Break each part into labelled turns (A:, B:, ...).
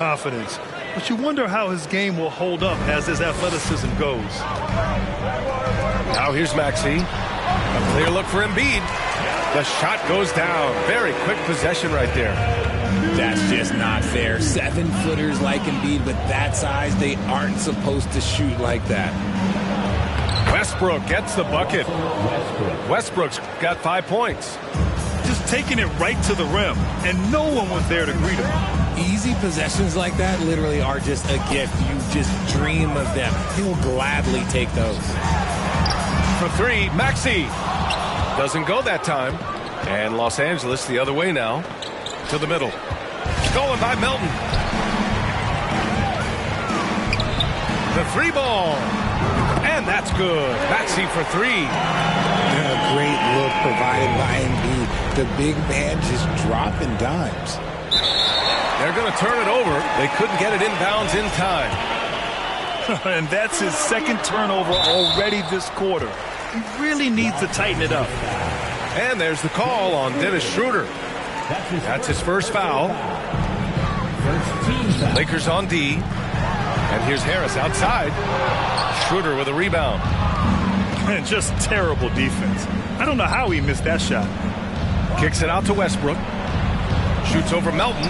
A: confidence, but you wonder how his game will hold up as his athleticism goes.
B: Now here's Maxey. A clear look for Embiid. The shot goes down. Very quick possession right there.
C: That's just not fair. 7-footers like Embiid, but that size, they aren't supposed to shoot like that.
B: Westbrook gets the bucket. Westbrook's got 5 points.
A: Just taking it right to the rim, and no one was there to greet him.
C: Easy possessions like that literally are just a gift. You just dream of them. He'll gladly take those.
B: For 3, Maxey. Doesn't go that time. And Los Angeles the other way now. To the middle. Stolen by Melton. The 3 ball. And that's good. Maxey for 3.
C: A great look provided by Embiid. The big man just dropping dimes.
B: They're going to turn it over. They couldn't get it inbounds in time.
A: And that's his second turnover already this quarter. He really needs to tighten it up.
B: And there's the call on Dennis Schroeder. That's his first foul. Lakers on D. And here's Harris outside. Schroeder with a rebound.
A: And just terrible defense. I don't know how he missed that shot.
B: Kicks it out to Westbrook. Shoots over Melton.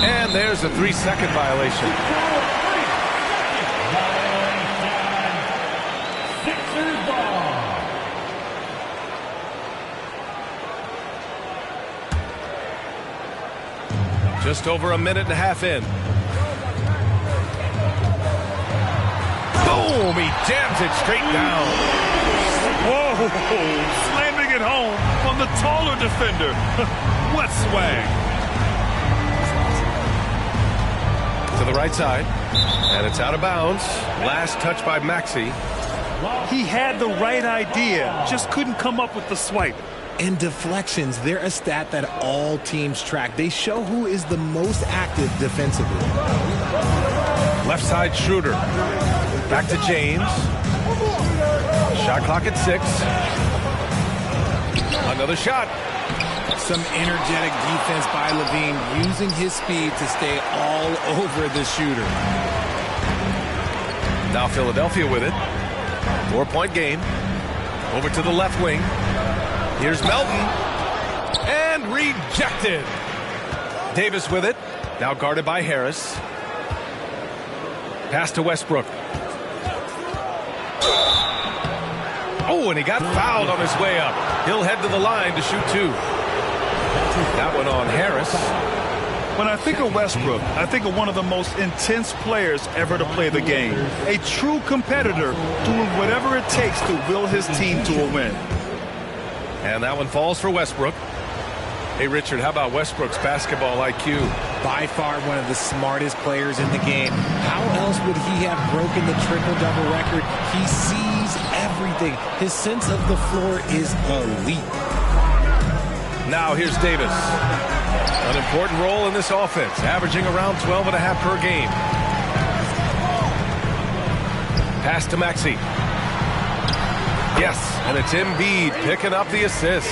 B: And there's a 3-second violation. Just over a minute and a half in. Boom! He jams it straight down.
A: Whoa! Slamming it home on the taller defender. What swag!
B: To the right side. And it's out of bounds. Last touch by Maxey.
A: He had the right idea. Just couldn't come up with the swipe.
C: And deflections, they're a stat that all teams track. They show who is the most active defensively.
B: Left side Schroeder. Back to James. Shot clock at 6. Another shot.
C: Some energetic defense by Levine, using his speed to stay all over the shooter.
B: Now Philadelphia with it. 4-point game. Over to the left wing. Here's Melton. And rejected. Davis with it. Now guarded by Harris. Pass to Westbrook. Oh, and he got fouled on his way up. He'll head to the line to shoot 2. That one on Harris.
A: When I think of Westbrook, I think of one of the most intense players ever to play the game. A true competitor doing whatever it takes to will his team to a win.
B: And that one falls for Westbrook. Hey, Richard, how about Westbrook's basketball IQ?
C: By far one of the smartest players in the game. How else would he have broken the triple-double record? He sees everything. His sense of the floor is elite.
B: Now here's Davis. An important role in this offense, averaging around 12.5 per game. Pass to Maxey. Yes, and it's Embiid picking up the assist.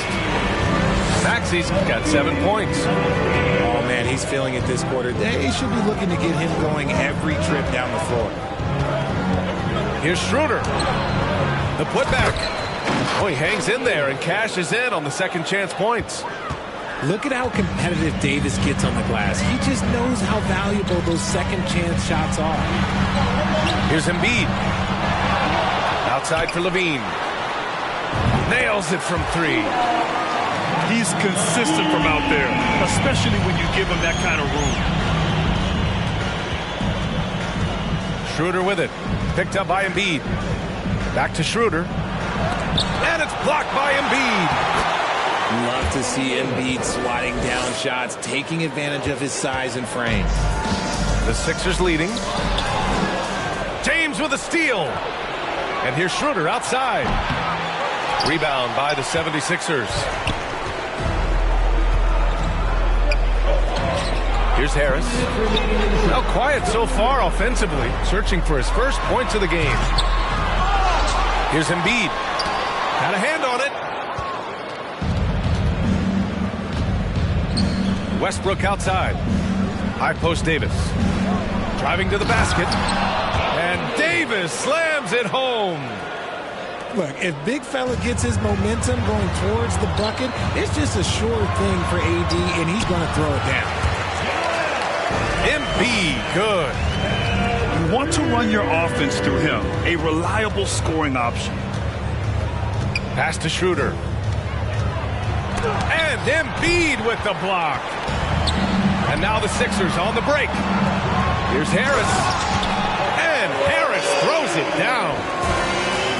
B: Maxey's got 7 points.
C: Oh, man, he's feeling it this quarter. They should be looking to get him going every trip down the floor.
B: Here's Schroeder. The putback. Oh, he hangs in there and cashes in on the second chance points.
C: Look at how competitive Davis gets on the glass. He just knows how valuable those second chance shots are.
B: Here's Embiid. Outside for Levine. Nails it from 3.
A: He's consistent from out there, especially when you give him that kind of room.
B: Schroeder with it. Picked up by Embiid. Back to Schroeder. And it's blocked by Embiid.
C: Love to see Embiid swatting down shots, taking advantage of his size and frame.
B: The Sixers leading. James with a steal. And here's Schroeder outside. Rebound by the 76ers. Here's Harris. Now quiet so far offensively, searching for his first points of the game. Here's Embiid. Had a hand on it. Westbrook outside. High post Davis. Driving to the basket. And Davis slams it home.
C: Look, if big fella gets his momentum going towards the bucket, it's just a sure thing for AD, and he's going to throw it down.
B: Embiid, good.
A: You want to run your offense through him, a reliable scoring option.
B: Pass to Schroeder. And Embiid with the block. And now the Sixers on the break. Here's Harris. And Harris throws it down.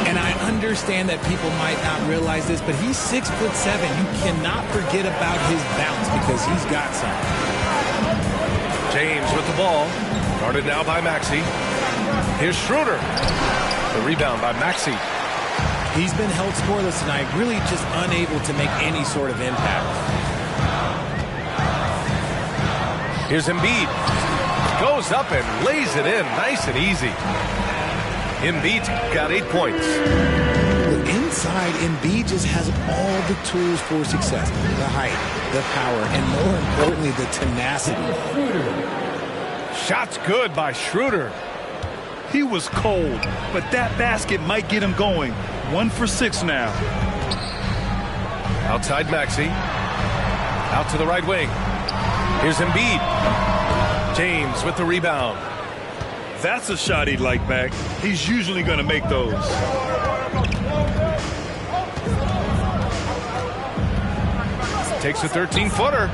C: And I understand that people might not realize this, but he's 6'7". You cannot forget about his bounce because he's got some.
B: James with the ball. Guarded now by Maxey. Here's Schroeder. The rebound by Maxey.
C: He's been held scoreless tonight, really just unable to make any sort of impact.
B: Here's Embiid. Goes up and lays it in nice and easy. Embiid's got 8 points.
C: Look, inside, Embiid just has all the tools for success. The height, the power, and more importantly, the tenacity.
B: Shot's good by Schroeder.
A: He was cold, but that basket might get him going. 1 for 6 now.
B: Outside Maxey. Out to the right wing. Here's Embiid. James with the rebound.
A: That's a shot he'd like back. He's usually going to make those.
B: Takes a 13-footer.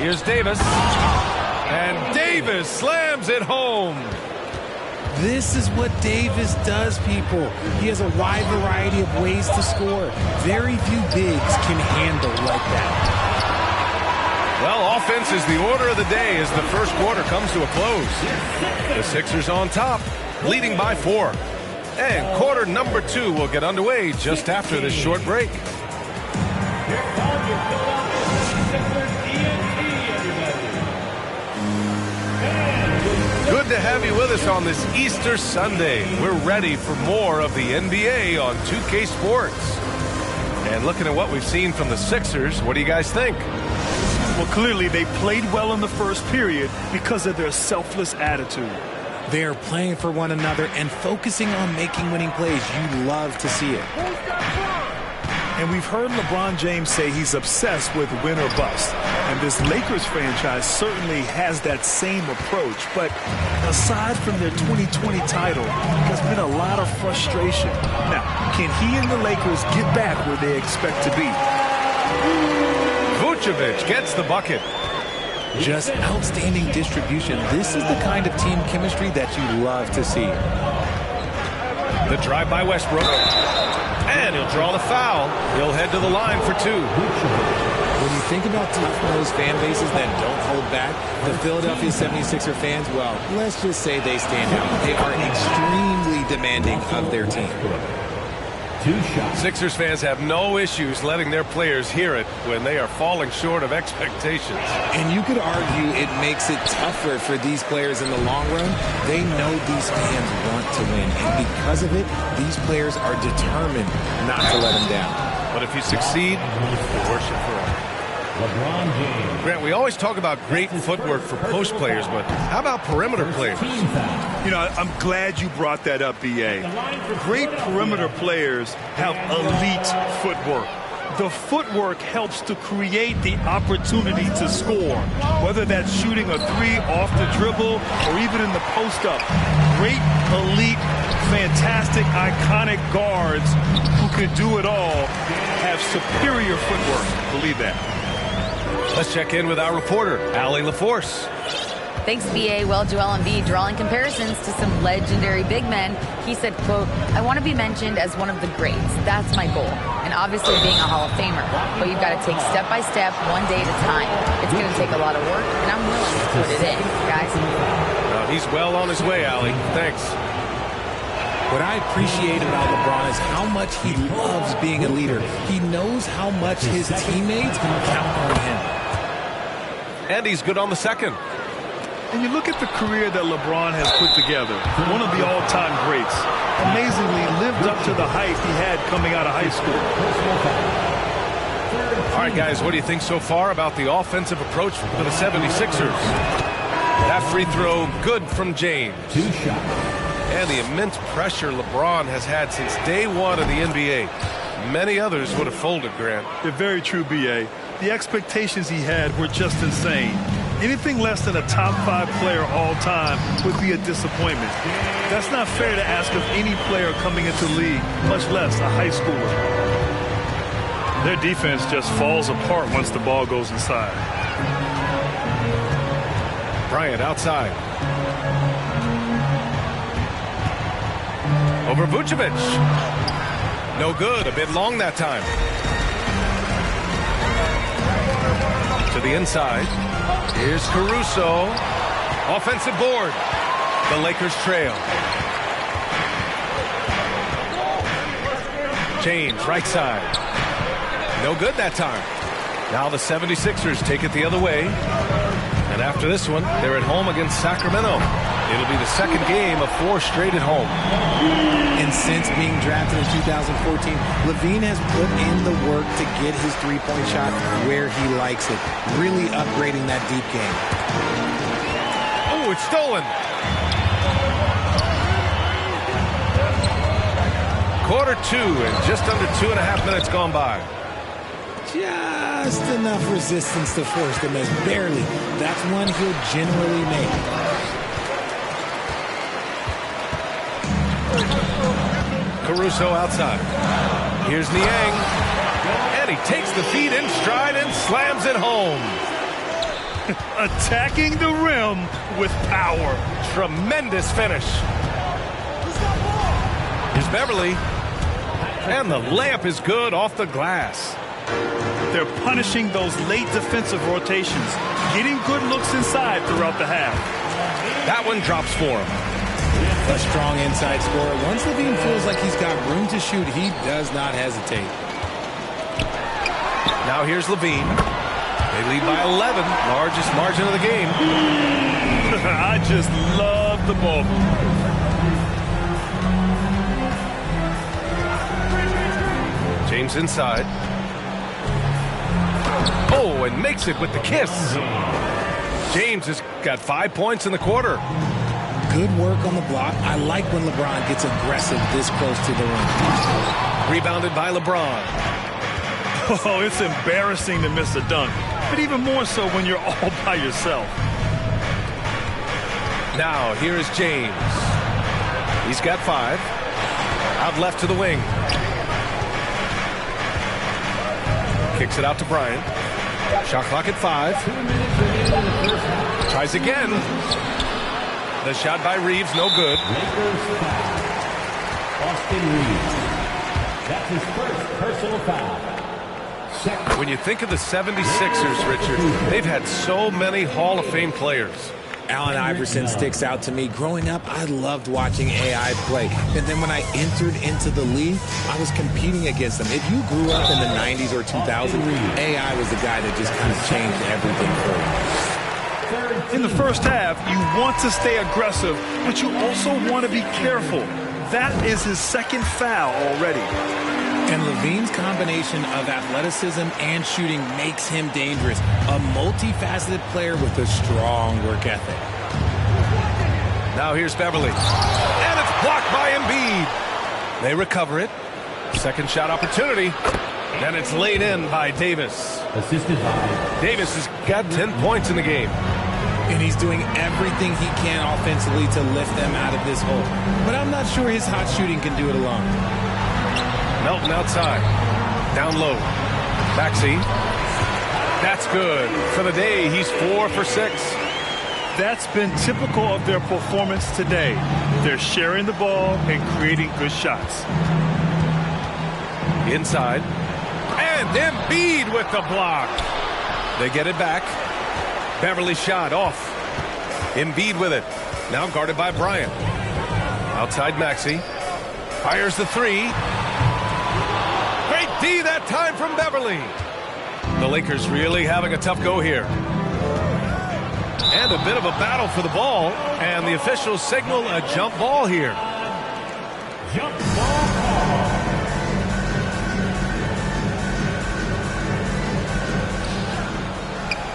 B: Here's Davis. And Davis slams it home.
C: This is what Davis does, people. He has a wide variety of ways to score. Very few bigs can handle like that.
B: Well, offense is the order of the day as the first quarter comes to a close. The Sixers on top, leading by 4. And quarter number 2 will get underway just after this short break. Good to have you with us on this Easter Sunday. We're ready for more of the NBA on 2K Sports. And looking at what we've seen from the Sixers, what do you guys think?
A: Well, clearly they played well in the first period because of their selfless attitude.
C: They are playing for one another and focusing on making winning plays. You love to see it.
A: And we've heard LeBron James say he's obsessed with win or bust. And this Lakers franchise certainly has that same approach. But aside from their 2020 title, there's been a lot of frustration. Now, can he and the Lakers get back where they expect to be?
B: Vucevic gets the bucket.
C: Just outstanding distribution. This is the kind of team chemistry that you love to see.
B: The drive by Westbrook. And he'll draw the foul. He'll head to the line for 2.
C: When you think about tough-nosed fan bases that don't hold back, the Philadelphia 76er fans, well, let's just say they stand out. They are extremely demanding of their team.
B: Sixers fans have no issues letting their players hear it when they are falling short of expectations.
C: And you could argue it makes it tougher for these players in the long run. They know these fans want to win, and because of it, these players are determined not to let them down.
B: But if you succeed, you worship forever. LeBron James. Grant, we always talk about great footwork for post players, but how about perimeter players?
A: You know, I'm glad you brought that up, B.A. Great perimeter players have elite footwork. The footwork helps to create the opportunity to score, whether that's shooting a 3 off the dribble or even in the post-up. Great, elite, fantastic, iconic guards who can do it all have superior footwork. Believe that.
B: Let's check in with our reporter, Allie LaForce.
D: Thanks, B.A. Well, Joel Embiid drawing comparisons to some legendary big men. He said, quote, "I want to be mentioned as one of the greats. That's my goal. And obviously being a Hall of Famer. But you've got to take step by step, one day at a time. It's going to take a lot of work, and I'm willing to put it in, guys."
B: He's well on his way, Allie. Thanks.
C: What I appreciate about LeBron is how much he loves being a leader. He knows how much his teammates count on him.
B: And he's good on the second.
A: And you look at the career that LeBron has put together, one of the all-time greats. Amazingly lived up to the hype he had coming out of high school.
B: All right, guys, what do you think so far about the offensive approach for the 76ers? That free throw good from James.
E: 2 shots.
B: And the immense pressure LeBron has had since day one of the NBA. Many others would have folded, Grant.
A: They're very true, B.A. The expectations he had were just insane. Anything less than a top 5 player all time would be a disappointment. That's not fair to ask of any player coming into the league, much less a high schooler. Their defense just falls apart once the ball goes inside.
B: Bryant outside. Over Vucevic. No good. A bit long that time. To the inside. Here's Caruso. Offensive board. The Lakers trail. James, right side. No good that time. Now the 76ers take it the other way. And after this one, they're at home against Sacramento. It'll be the second game of 4 straight at home.
C: And since being drafted in 2014, LaVine has put in the work to get his three-point shot where he likes it, really upgrading that deep game.
B: Oh, it's stolen. Quarter 2 and just under 2.5 minutes gone by.
C: Just enough resistance to force the miss. Barely. That's one he'll generally make.
B: Caruso outside. Here's Niang. And he takes the feed in stride and slams it home.
A: Attacking the rim with power.
B: Tremendous finish. Here's Beverly. And the layup is good off the glass.
A: They're punishing those late defensive rotations, getting good looks inside throughout the half.
B: That one drops for him.
C: A strong inside scorer. Once LaVine feels like he's got room to shoot, he does not hesitate.
B: Now here's LaVine. They lead by 11, largest margin of the game.
A: I just love the ball.
B: James inside. Oh, and makes it with the kiss. James has got 5 points in the quarter.
C: Good work on the block. I like when LeBron gets aggressive this close to the rim.
B: Rebounded by LeBron.
A: Oh, it's embarrassing to miss a dunk, but even more so when you're all by yourself.
B: Now, here is James. He's got 5. Out left to the wing. Kicks it out to Bryant. Shot clock at 5. Tries again. The shot by Reeves, no good.
E: Austin Reeves. That's his first personal foul.
B: When you think of the 76ers, Richard, they've had so many Hall of Fame players.
C: Allen Iverson sticks out to me. Growing up, I loved watching AI play. And then when I entered into the league, I was competing against them. If you grew up in the 90s or 2000s, AI was the guy that just kind of changed everything for you.
A: In the first half, you want to stay aggressive, but you also want to be careful. That is his second foul already.
C: And LaVine's combination of athleticism and shooting makes him dangerous. A multifaceted player with a strong work ethic.
B: Now here's Beverly. And it's blocked by Embiid. They recover it. Second shot opportunity. And it's laid in by Davis.
E: Assisted by
B: Davis has got 10 points in the game.
C: And he's doing everything he can offensively to lift them out of this hole. But I'm not sure his hot shooting can do it alone.
B: Melton outside. Down low. Maxey. That's good. For the day, he's 4 for 6.
A: That's been typical of their performance today. They're sharing the ball and creating good shots.
B: Inside. And Embiid with the block. They get it back. Beverly shot off. Embiid with it. Now guarded by Bryant. Outside Maxey. Fires the 3. Great D that time from Beverly. The Lakers really having a tough go here. And a bit of a battle for the ball. And the officials signal a jump ball here.
E: jump ball call.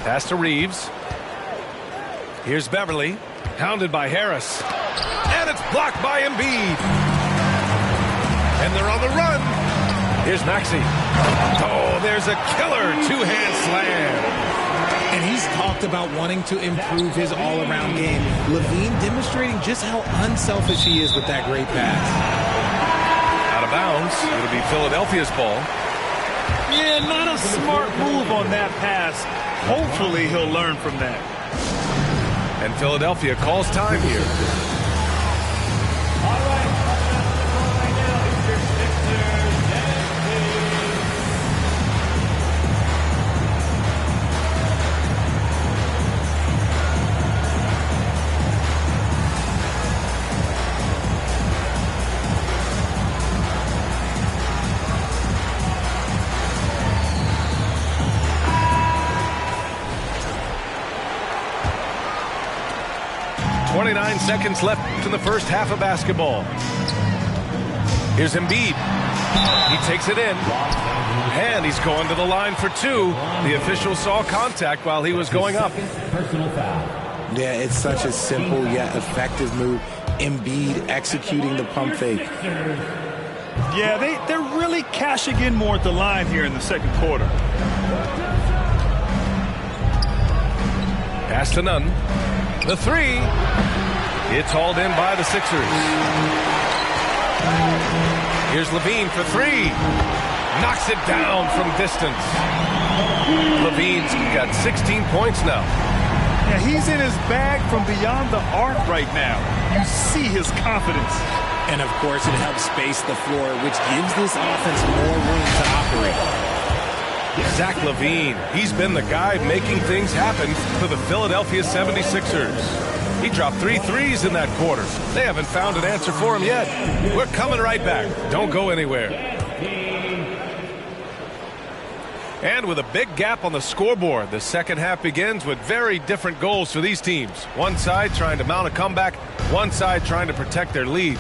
B: Pass to Reeves. Here's Beverly, hounded by Harris. And it's blocked by Embiid. And they're on the run. Here's Maxey. Oh, there's a killer two-hand slam.
C: And he's talked about wanting to improve his all-around game. Levine demonstrating just how unselfish he is with that great pass.
B: Out of bounds. It'll be Philadelphia's ball.
A: Yeah, not a smart move on that pass. Hopefully he'll learn from that.
B: And Philadelphia calls time here.
E: All right. Right now, it's your Sixers.
B: .29 seconds left in the first half of basketball. Here's Embiid. He takes it in. And he's going to the line for two. The official saw contact while he was going up.
E: Personal foul.
C: Yeah, it's such a simple yet effective move. Embiid executing the pump fake.
A: Yeah, they're really cashing in more at the line here in the second quarter.
B: Pass to none. The three. It's hauled in by the Sixers. Here's Levine for three. Knocks it down from distance. Levine's got 16 points now.
A: Yeah, he's in his bag from beyond the arc right now. You see his confidence.
C: And, of course, it helps space the floor, which gives this offense more room to operate.
B: Zach LaVine, he's been the guy making things happen for the Philadelphia 76ers. He dropped 3 threes in that quarter. They haven't found an answer for him yet. We're coming right back. Don't go anywhere. And with a big gap on the scoreboard, the second half begins with very different goals for these teams. One side trying to mount a comeback, one side trying to protect their lead.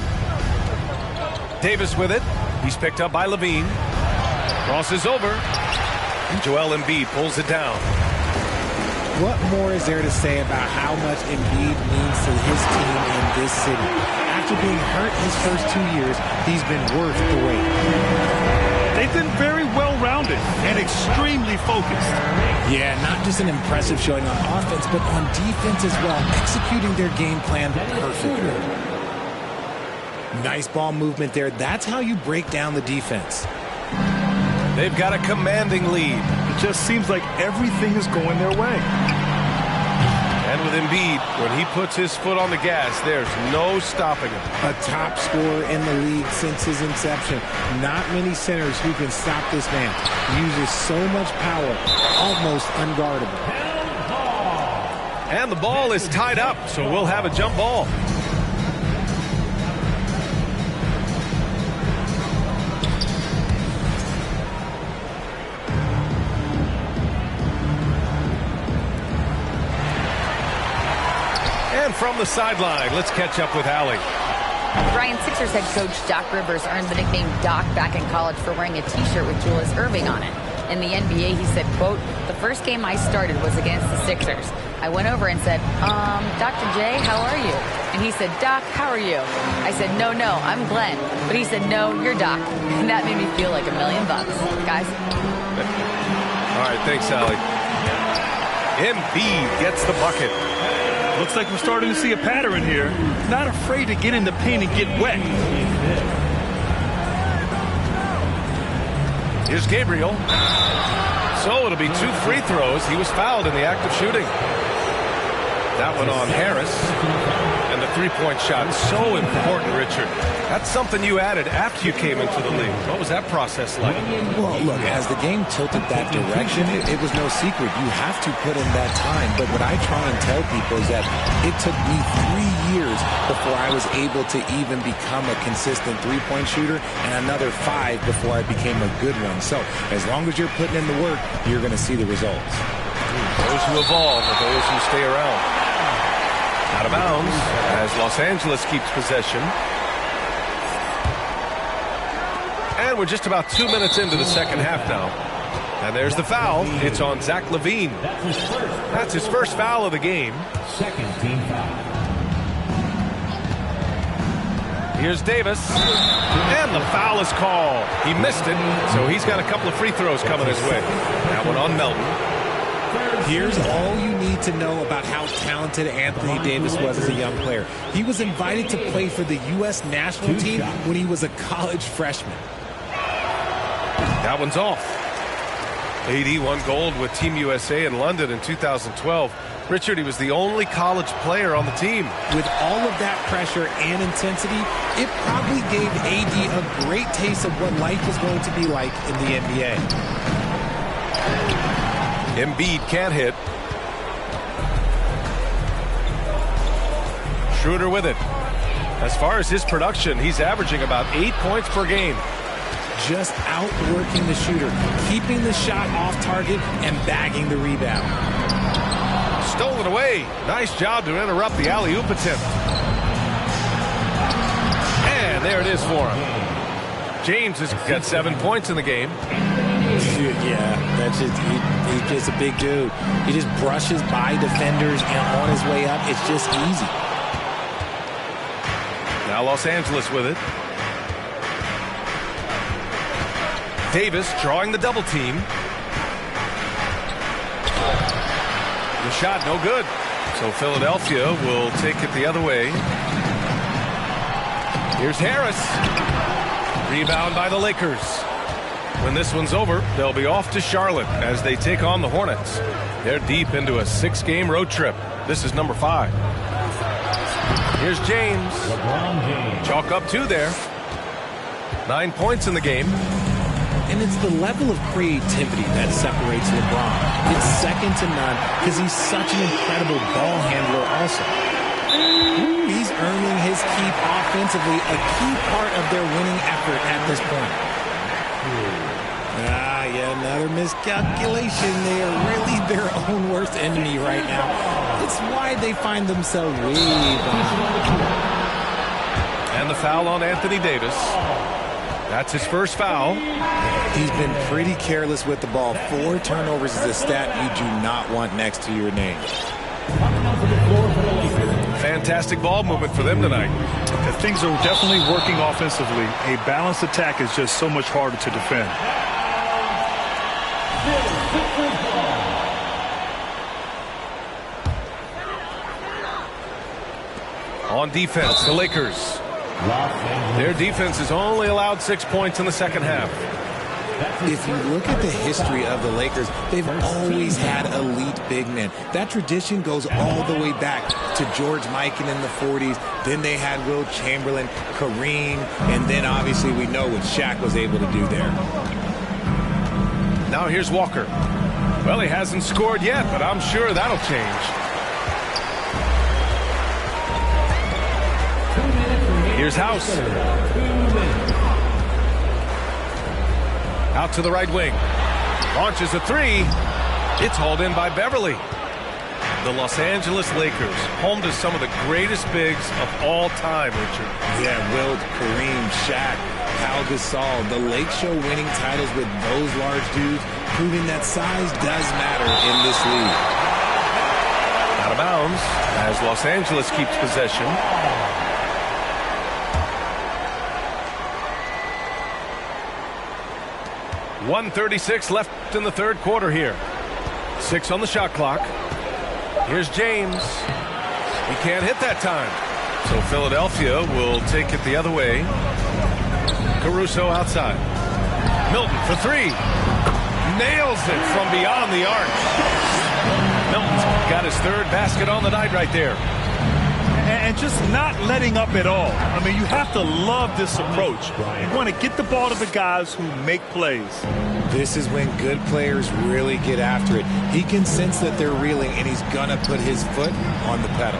B: Davis with it. He's picked up by LaVine. Crosses over. And Joel Embiid pulls it down.
C: What more is there to say about how much Embiid means to his team in this city? After being hurt his first 2 years, he's been worth the wait.
A: They've been very well-rounded and extremely focused.
C: Yeah, not just an impressive showing on offense, but on defense as well, executing their game plan perfectly. Nice ball movement there. That's how you break down the defense.
B: They've got a commanding lead.
A: It just seems like everything is going their way.
B: And with Embiid, when he puts his foot on the gas, there's no stopping him.
C: A top scorer in the league since his inception. Not many centers who can stop this man. Uses so much power, almost unguardable.
B: And the ball is tied up, so we'll have a jump ball. And from the sideline, let's catch up with Allie.
D: Brian, Sixers head coach Doc Rivers earned the nickname Doc back in college for wearing a T-shirt with Julius Erving on it. In the NBA, he said, quote, "The first game I started was against the Sixers. I went over and said, Dr. J, how are you?" And he said, "Doc, how are you?" I said, no, I'm Glenn." But he said, "No, you're Doc." And that made me feel like $1 million. Guys.
B: All right, thanks, Allie. Embiid gets the bucket.
A: Looks like we're starting to see a pattern here. Not afraid to get in the paint and get wet.
B: Here's Gabriel. So it'll be 2 free throws. He was fouled in the act of shooting. That one on Harris. And the three-point shot, so important, Richard. That's something you added after you came into the league. What was that process like?
C: Well, look, as the game tilted that direction, it was no secret. You have to put in that time. But what I try and tell people is that it took me 3 years before I was able to even become a consistent three-point shooter, and another 5 before I became a good one. So as long as you're putting in the work, you're going to see the results.
B: Those who evolve are those who stay around. Out of bounds as Los Angeles keeps possession. And we're just about 2 minutes into the second half now. And there's the foul. It's on Zach Levine. That's his first foul of the game.
E: Second team foul.
B: Here's Davis. And the foul is called. He missed it, so he's got a couple of free throws coming his way. That one on Melton.
C: Here's all you need to know about how talented Anthony Davis was as a young player. He was invited to play for the U.S. national team when he was a college freshman.
B: That one's off. AD won gold with Team USA in London in 2012. Richard, he was the only college player on the team.
C: With all of that pressure and intensity, it probably gave AD a great taste of what life was going to be like in the NBA.
B: Embiid can't hit. Schroeder with it. As far as his production, he's averaging about 8 points per game.
C: Just outworking the shooter, keeping the shot off target, and bagging the rebound.
B: Stolen away. Nice job to interrupt the alley-oop attempt. And there it is for him. James has got 7 points in the game.
C: Yeah, that's just he's just a big dude. He just brushes by defenders, and on his way up, it's just easy.
B: Now Los Angeles with it. Davis drawing the double team. The shot no good. So Philadelphia will take it the other way. Here's Harris. Rebound by the Lakers. When this one's over, they'll be off to Charlotte as they take on the Hornets. They're deep into a 6-game road trip. This is number 5. Here's James. Chalk up 2 there. 9 points in the game.
C: And it's the level of creativity that separates LeBron. It's second to none because he's such an incredible ball handler also. He's earning his keep offensively, a key part of their winning effort at this point. Yeah, another miscalculation. They are really their own worst enemy right now. It's why they find themselves way behind.
B: And the foul on Anthony Davis. That's his first foul.
C: He's been pretty careless with the ball. 4 turnovers is a stat you do not want next to your name.
B: Fantastic ball movement for them tonight.
A: Things are definitely working offensively. A balanced attack is just so much harder to defend.
B: On defense, the Lakers. Their defense has only allowed 6 points in the second half.
C: If you look at the history of the Lakers, they've always had elite big men. That tradition goes all the way back to George Mikan in the 40s. Then they had Will Chamberlain, Kareem, and then obviously we know what Shaq was able to do there.
B: Now here's Walker. Well, he hasn't scored yet, but I'm sure that'll change. Here's House. Out to the right wing. Launches a 3. It's hauled in by Beverly. The Los Angeles Lakers, home to some of the greatest bigs of all time, Richard.
C: Yeah, Wilt, Kareem, Shaq, Pau Gasol. The Lake Show winning titles with those large dudes, proving that size does matter in this league.
B: Out of bounds as Los Angeles keeps possession. .136 left in the third quarter here. 6 on the shot clock. Here's James. He can't hit that time. So Philadelphia will take it the other way. Caruso outside. Milton for 3. Nails it from beyond the arc. Milton's got his 3rd basket on the night right there.
A: And just not letting up at all. I mean, you have to love this approach. You want to get the ball to the guys who make plays.
C: This is when good players really get after it. He can sense that they're reeling, and he's going to put his foot on the pedal.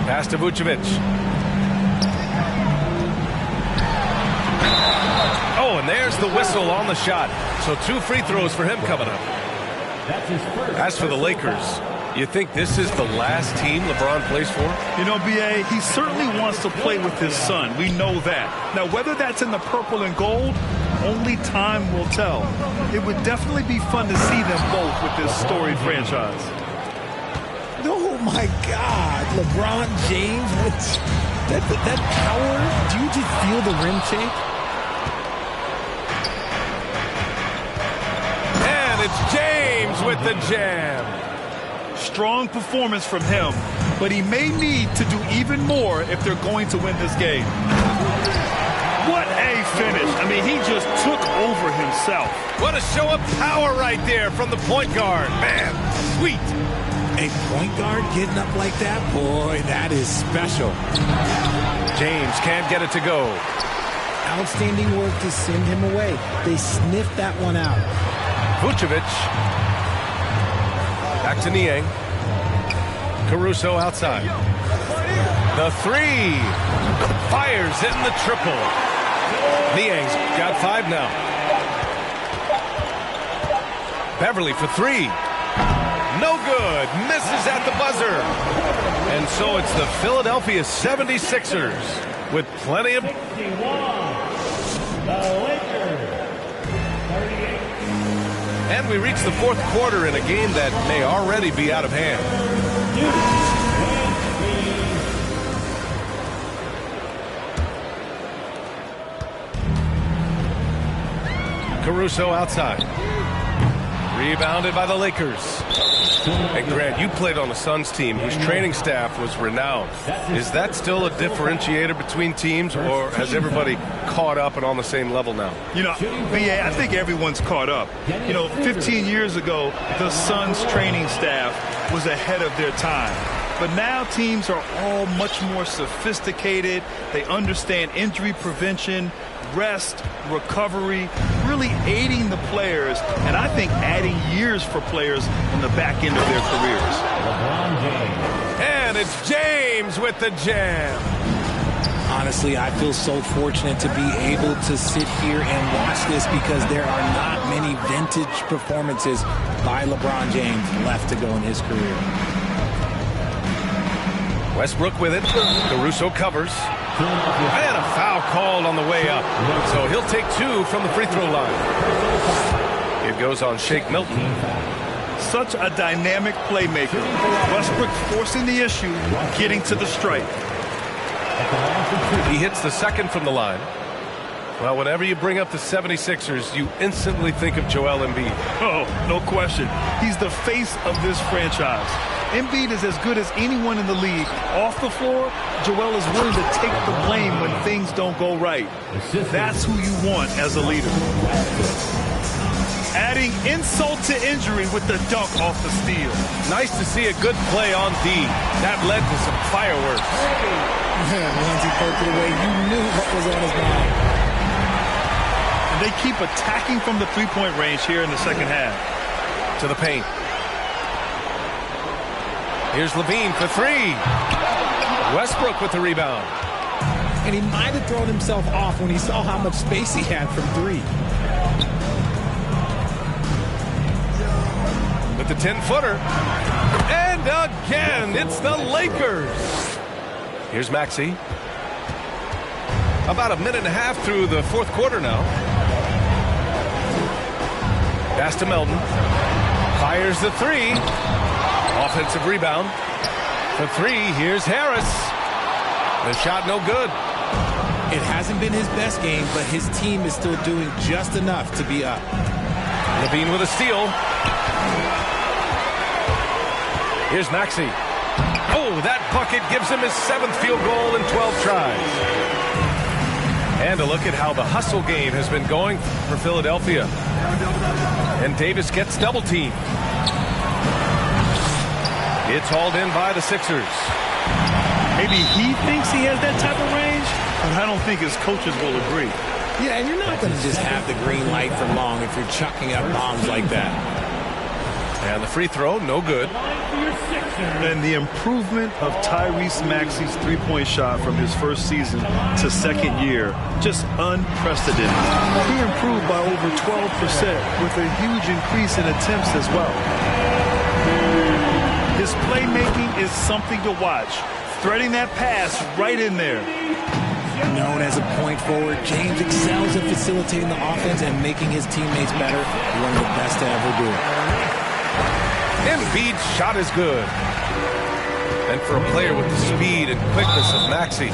B: Pass to Vucevic. Oh, and there's the whistle on the shot. So 2 free throws for him coming up. As for the Lakers, you think this is the last team LeBron plays for?
A: You know, B.A., he certainly wants to play with his son. We know that. Now, whether that's in the purple and gold Only time will tell. It would definitely be fun to see them both with this storied franchise.
C: Oh, my God. LeBron James with that power. Do you just feel the rim shake?
B: And it's James with the jam.
A: Strong performance from him, but he may need to do even more if they're going to win this game. What a finish. I mean, he just took over himself.
B: What a show of power right there from the point guard. Man, sweet.
C: A point guard getting up like that? Boy, that is special.
B: James can't get it to go.
C: Outstanding work to send him away. They sniffed that one out.
B: Vucevic. Back to Niang. Caruso outside. The three. Fires in the triple. Niang's got 5 now. Beverly for 3. No good. Misses at the buzzer. And so it's the Philadelphia 76ers with plenty of... And we reach the fourth quarter in a game that may already be out of hand. Caruso outside. Rebounded by the Lakers. And Grant, you played on the Suns team whose training staff was renowned. Is that still a differentiator between teams, or has everybody caught up and on the same level now?
A: You know, BA, I think everyone's caught up. You know, 15 years ago, the Suns training staff was ahead of their time. But now teams are all much more sophisticated. They understand injury prevention, rest, recovery, really aiding the players, and I think adding years for players on the back end of their careers.
B: And it's James with the jam.
C: Honestly, I feel so fortunate to be able to sit here and watch this because there are not many vintage performances by LeBron James left to go in his career.
B: Westbrook with it. Caruso covers. And a foul called on the way up. So he'll take 2 from the free throw line. It goes on Shake Milton.
A: Such a dynamic playmaker. Westbrook forcing the issue, getting to the stripe.
B: He hits the second from the line. Well, whenever you bring up the 76ers, you instantly think of Joel Embiid.
A: Oh, no question. He's the face of this franchise. Embiid is as good as anyone in the league. Off the floor, Joel is willing to take the blame when things don't go right. That's who you want as a leader. Adding insult to injury with the dunk off the steal.
B: Nice to see a good play on D. That led to some fireworks.
C: Once he poked it away, you knew what was on his mind.
A: And they keep attacking from the three-point range here in the second half.
B: To the paint. Here's Levine for 3. Westbrook with the rebound.
C: And he might have thrown himself off when he saw how much space he had from 3.
B: With the 10-footer. And again, it's the Lakers. Here's Maxey. About a minute and a half through the fourth quarter now. Pass to Melton. Fires the 3. Offensive rebound. For 3, here's Harris. The shot no good.
C: It hasn't been his best game, but his team is still doing just enough to be up.
B: Levine with a steal. Here's Maxey. Oh, that bucket gives him his 7th field goal in 12 tries. And a look at how the hustle game has been going for Philadelphia. And Davis gets double teamed. It's hauled in by the Sixers.
A: Maybe he thinks he has that type of range, but I don't think his coaches will agree.
C: Yeah, and you're not going to just have the green light for long if you're chucking up bombs like that.
B: And the free throw, no good.
A: And the improvement of Tyrese Maxey's three-point shot from his first season to second year, just unprecedented. He improved by over 12% with a huge increase in attempts as well. His playmaking is something to watch. Threading that pass right in there.
C: Known as a point forward, James excels at facilitating the offense and making his teammates better. One of the best to ever do it.
B: Embiid's shot is good. And for a player with the speed and quickness of Maxey,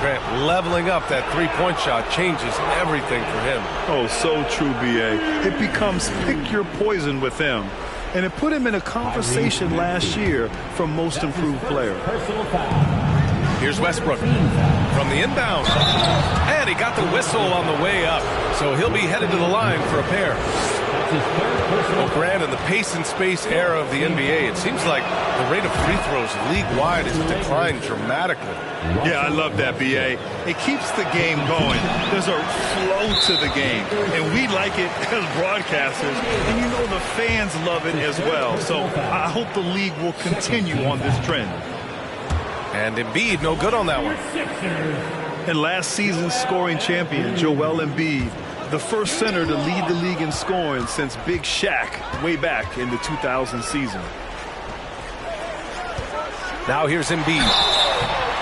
B: Grant, leveling up that three-point shot changes everything for him.
A: Oh, so true, B.A. It becomes pick your poison with him. And it put him in a conversation last year for most improved player.
B: Here's Westbrook from the inbound. And he got the whistle on the way up. So he'll be headed to the line for a pair. Well, Grant, in the pace and space era of the NBA, it seems like the rate of free throws league-wide has declined dramatically.
A: Yeah, I love that, B.A. It keeps the game going. There's a flow to the game, and we like it as broadcasters, and you know the fans love it as well. So I hope the league will continue on this trend.
B: And Embiid, no good on that one.
A: And last season's scoring champion, Joel Embiid, the first center to lead the league in scoring since Big Shaq way back in the 2000 season.
B: Now here's Embiid.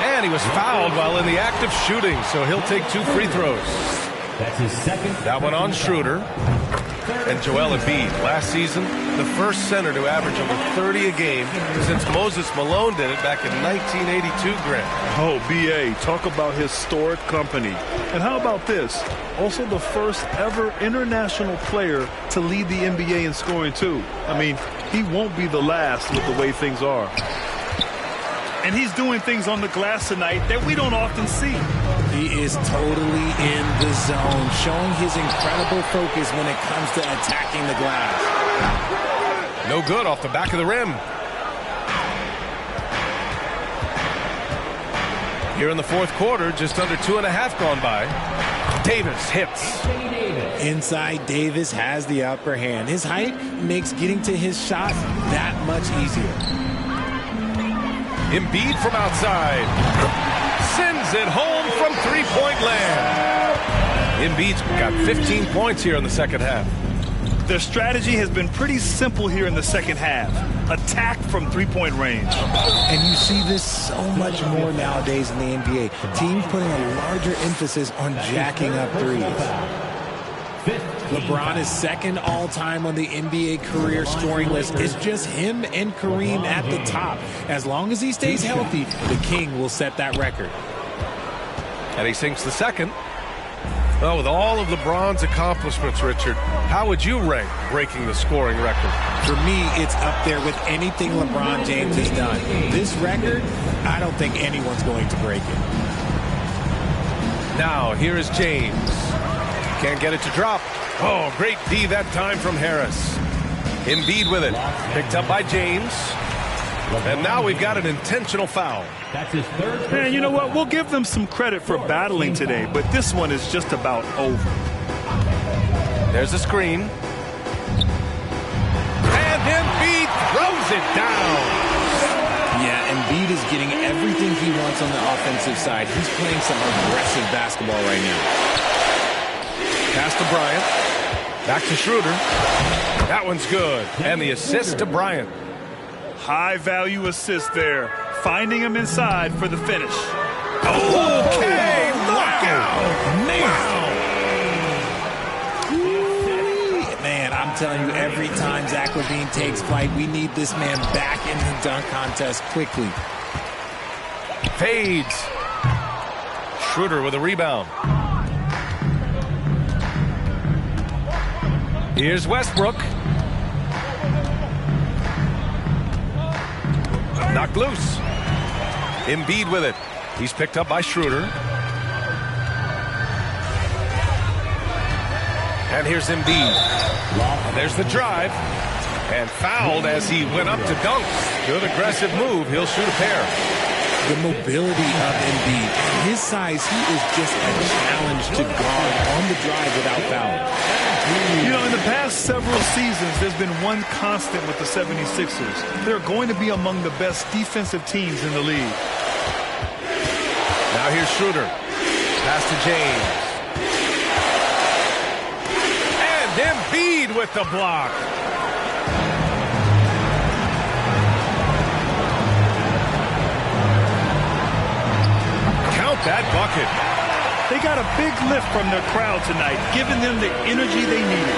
B: And he was fouled while in the act of shooting, so he'll take 2 free throws.
E: That's his second.
B: That one on Schroeder. And Joel Embiid, last season, the first center to average over 30 a game since Moses Malone did it back in 1982, Grant.
A: Oh, B.A., talk about historic company. And how about this? Also the first ever international player to lead the NBA in scoring, too. I mean, he won't be the last with the way things are. And he's doing things on the glass tonight that we don't often see.
C: He is totally in the zone, showing his incredible focus when it comes to attacking the glass.
B: No good off the back of the rim. Here in the fourth quarter, just under 2.5 gone by. Davis hits.
C: Inside, Davis has the upper hand. His height makes getting to his shot that much easier.
B: Embiid from outside. Sends it home from three-point land. Embiid's got 15 points here in the second half.
A: Their strategy has been pretty simple here in the second half. Attack from three-point range.
C: And you see this so much more nowadays in the NBA. Teams putting a larger emphasis on jacking up threes. LeBron is second all-time on the NBA career scoring list. It's just him and Kareem at the top. As long as he stays healthy, the King will set that record.
B: And he sinks the second. Well, with all of LeBron's accomplishments, Richard, how would you rank breaking the scoring record?
C: For me, it's up there with anything LeBron James has done. This record, I don't think anyone's going to break it.
B: Now, here is James. Can't get it to drop. Oh, great D that time from Harris. Embiid with it. Picked up by James. And now we've got an intentional foul.
E: That's his third.
A: And you know what? We'll give them some credit for battling today, but this one is just about over.
B: There's a screen. And Embiid throws it down.
C: Yeah, Embiid is getting everything he wants on the offensive side. He's playing some aggressive basketball right now.
B: Pass to Bryant. Back to Schroeder. That one's good. And the assist to Bryant.
A: High-value assist there. Finding him inside for the finish.
B: Okay, knockout.
C: Man, I'm telling you, every time Zach LaVine takes flight, we need this man back in the dunk contest quickly.
B: Fades. Schroeder with a rebound. Here's Westbrook. Knocked loose. Embiid with it. He's picked up by Schroeder. And here's Embiid. And there's the drive. And fouled as he went up to dunk. Good aggressive move. He'll shoot a pair.
C: The mobility of Embiid. His size, he is just a challenge to guard on the drive without fouling.
A: You know, in the past several seasons, there's been one constant with the 76ers. They're going to be among the best defensive teams in the league.
B: Now here's Schroeder. Pass to James. And Embiid with the block. Count that bucket.
A: They got a big lift from their crowd tonight, giving them the energy they needed.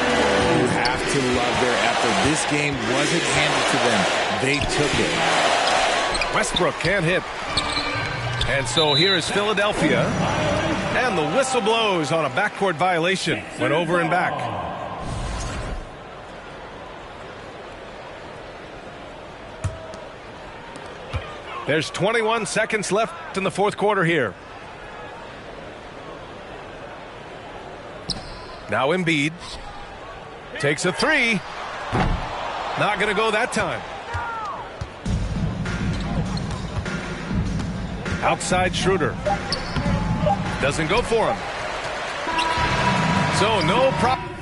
C: You have to love their effort. This game wasn't handed to them. They took it.
B: Westbrook can't hit. And so here is Philadelphia. And the whistle blows on a backcourt violation. Went over and back. There's 21 seconds left in the fourth quarter here. Now Embiid takes a three. Not going to go that time. Outside Schroeder. Doesn't go for him. So no problem.